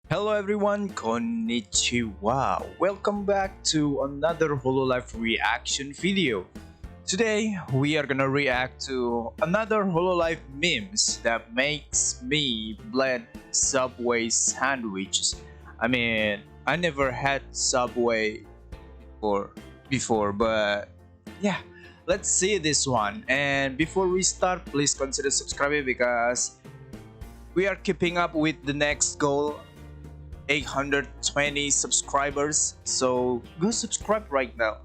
Hello everyone, konnichiwa. Welcome back to another Hololive reaction video. Today we are gonna react to another Hololive memes that makes me blend Subway sandwiches. I mean, I never had Subway before, but yeah, let's see this one. And before we start, please consider subscribing because we are keeping up with the next goal, 820 subscribers, so go subscribe right now,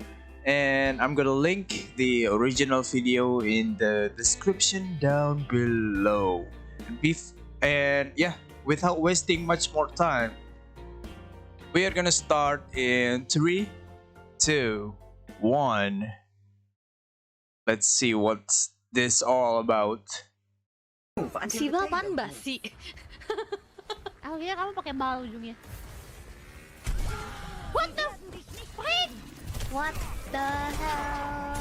and I'm gonna link the original video in the description down below. And yeah, without wasting much more time, we are gonna start in 3, 2, 1. Let's see what's this all about. Siapa apaan basi? Akhirnya kamu pakai bal ujungnya. What the frick? What the hell?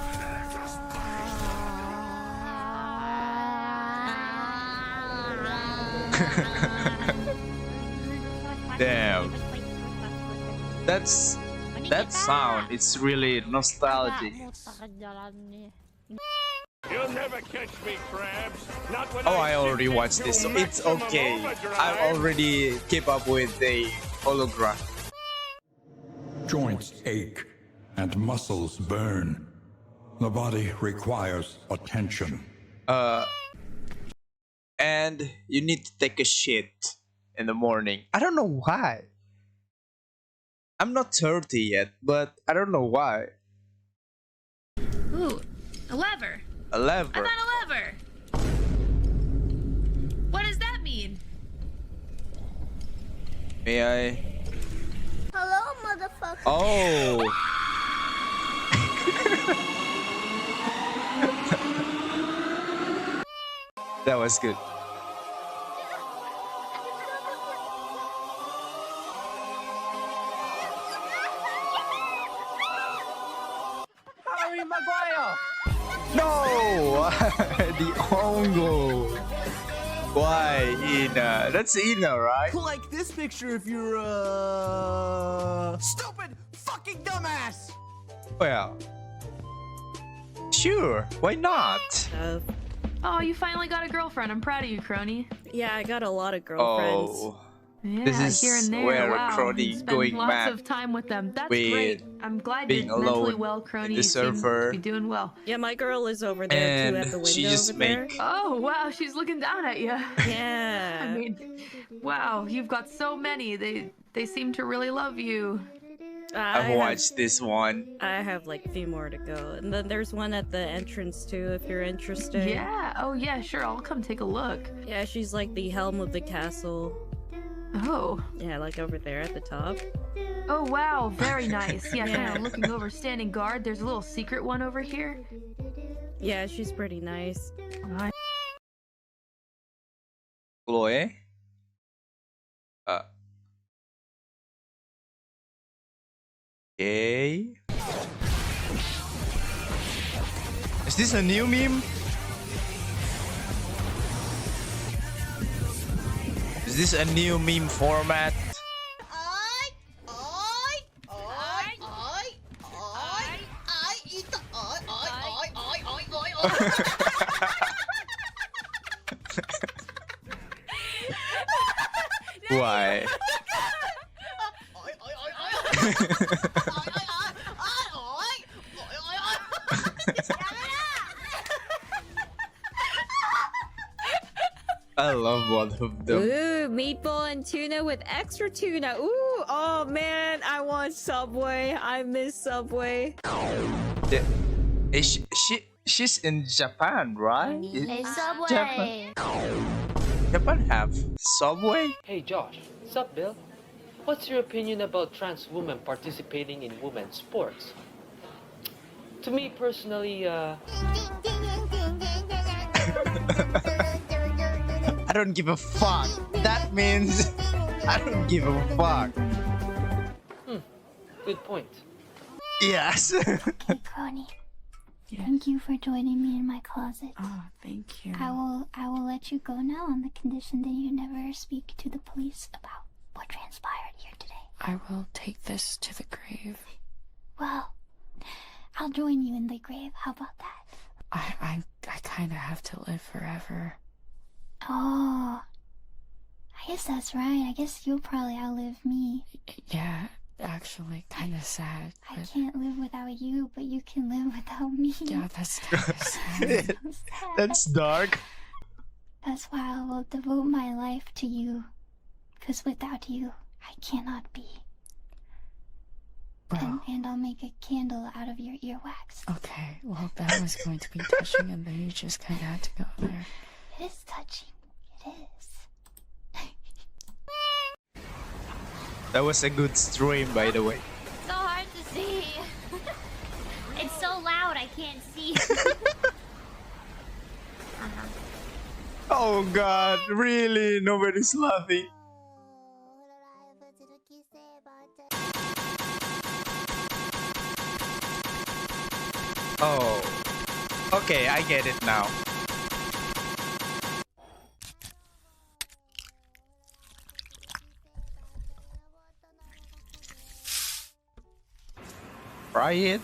Damn. That sound, it's really nostalgic. You'll never catch me, crabs. Not when Oh, I already watched this, so it's okay. I already keep up with the hologram. Joints ache and muscles burn. The body requires attention. And you need to take a shit in the morning. I don't know why. I'm not 30 yet, but I don't know why. Ooh, a lever. A lever. I found a lever. What does that mean? May I? Hello, motherfucker. Oh. That was good. Harry Maguire! No! The own goal. Why, Ina? That's Ina, right? Like this picture if you're stupid fucking dumbass. Well, sure. Why not? Oh, you finally got a girlfriend. I'm proud of you, Crony. Yeah, I got a lot of girlfriends. Oh, Yeah, this is here and there. where Wow. Crony Spend going lots mad of time with them. That's with great. I'm glad being you're mentally alone well, Crony. in the You seem server. to be doing well. Yeah, my girl is over there too, at the And window she just over there. Oh, wow, she's looking down at you. Yeah. I mean, wow, you've got so many. They seem to really love you. I've watched this one. I have like a few more to go, and then there's one at the entrance too, if you're interested. Yeah. Oh, yeah. Sure. I'll come take a look. Yeah, she's like the helm of the castle. Oh. Yeah, like over there at the top. Oh, wow. Very nice. Yeah. Yeah. Kind of looking over, standing guard. There's a little secret one over here. Yeah, she's pretty nice. Chloe? Okay. Is this a new meme? Is this a new meme format? Why? I love both of them. Ooh, meatball and tuna with extra tuna. Ooh, oh man, I want Subway. I miss Subway. She's in Japan, right? Hey, Subway. Japan have Subway? Hey Josh, sup Bill? What's your opinion about trans women participating in women's sports? To me personally, I don't give a fuck. That means I don't give a fuck. good point. Yes. Hey, Crony. Thank you for joining me in my closet. Oh, thank you. I will let you go now on the condition that you never speak to the police about what transpired. I will take this to the grave. Well, I'll join you in the grave. How about that? I kind of have to live forever. Oh, I guess that's right. I guess you'll probably outlive me. Yeah, actually, kind of sad. I But can't live without you, but you can live without me. yeah, that's kind of sad. So sad. That's dark. That's why I will devote my life to you. Because without you, I cannot be. Bro. And I'll make a candle out of your earwax. Okay, well, that was going to be touching, and then you just kind of had to go there. It is touching. It is. That was a good stream, by the way. So hard to see. It's so loud, I can't see. Oh god, really? Nobody's laughing. Oh. Okay, I get it now. Try it.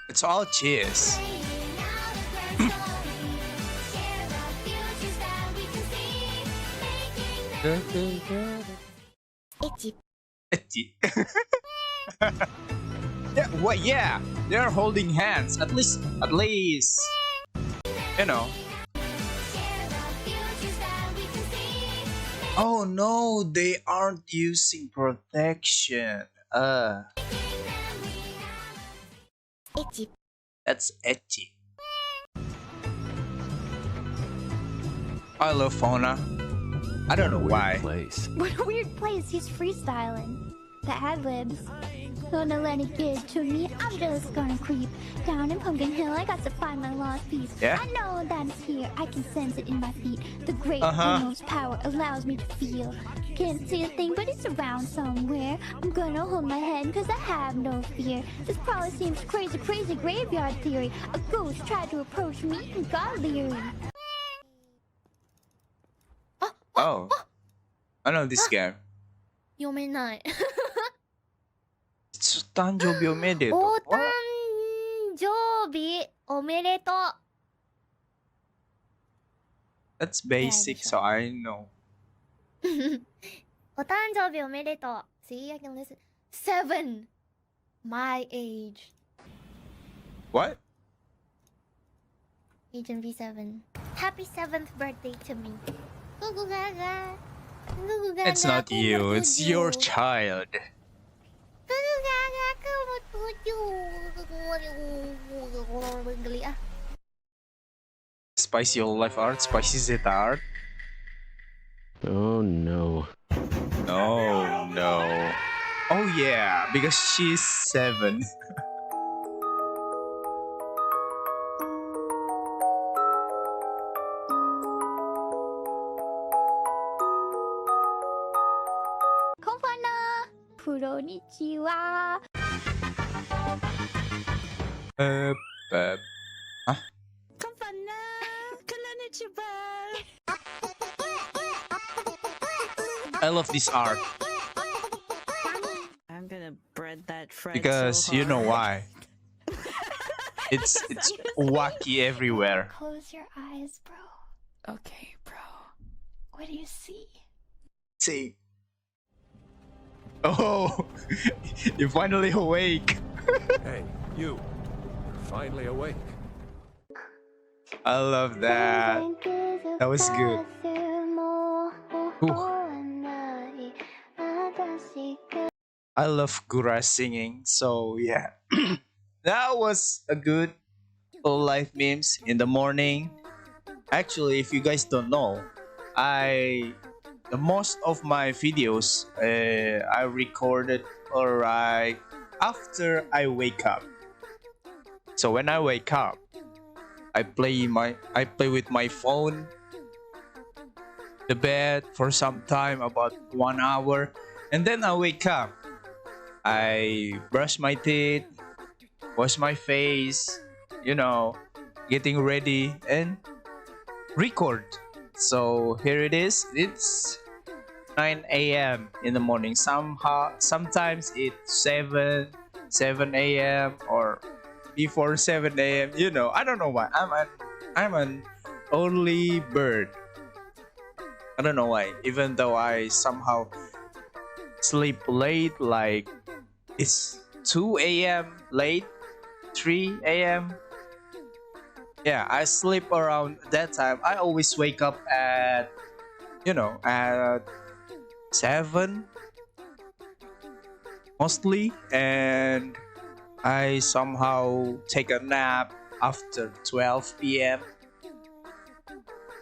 It's all cheese. Itchy. Yeah, what? Yeah, they're holding hands. At least, you know. Oh no, they aren't using protection. That's etchy. I love Fauna. I don't know why. What a weird place. He's freestyling. The ad-libs. Gonna let it get to me. I'm just gonna creep down in Pumpkin Hill. I got to find my lost piece. Yeah? I know that it's here. I can sense it in my feet. The great unknown's power allows me to feel. Can't see a thing, but it's around somewhere. I'm gonna hold my head because I have no fear. This probably seems crazy graveyard theory. A ghost tried to approach me and got leery. Oh. I know this game. 読めない。 It's 誕生日おめでとう。お誕生日おめでとう。 That's basic, so I know. お誕生日おめでとう。See, I can listen. 7. My age. What? Agent V7. Happy 7th birthday to me. Gugu gaga. Gugu gaga. It's not you, it's your child. Gugu gaga, kumutuju. Geli ah. Spicy Hololive art, spicy Z art. Oh no. No. Oh yeah, because she's 7. Konbanwa. Konnichiwa. Huh? I love this art I'm gonna bread that friend because so you know hard. why. It's wacky everywhere. Close your eyes, bro. Okay, bro. What do you see? See. Oh, you're finally awake. Hey, you. You're finally awake. I love that. That was good. Ooh. I love Gura singing, so yeah. That was a good life memes in the morning. Actually, if you guys don't know, the most of my videos I recorded right after I wake up. So when I wake up, I play with my phone, the bed for some time, about 1 hour, and then I wake up. I brush my teeth, wash my face, you know, getting ready, and record. So here it is. It's 9 a.m. in the morning. Sometimes it's 7 a.m. or before 7 a.m. You know, I don't know why. I'm an early bird. I don't know why. Even though I somehow sleep late, like it's 2 a.m. late, 3 a.m. Yeah, I sleep around that time. I always wake up at, at 7 mostly, and I somehow take a nap after 12 p.m.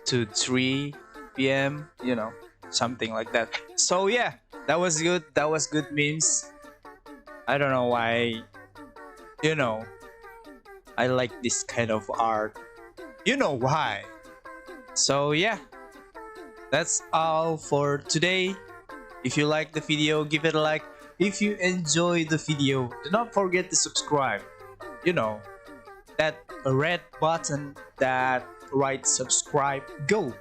to 3 p.m. Something like that. So yeah, that was good. That was good memes. I don't know why, I like this kind of art. You know why. So yeah, that's all for today. If you like the video, give it a like. If you enjoy the video, do not forget to subscribe. That red button that writes subscribe, go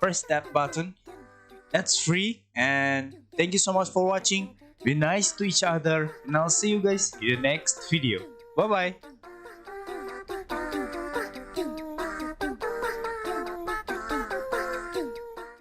press that button. That's free. And thank you so much for watching. Be nice to each other, and I'll see you guys in the next video. Bye bye.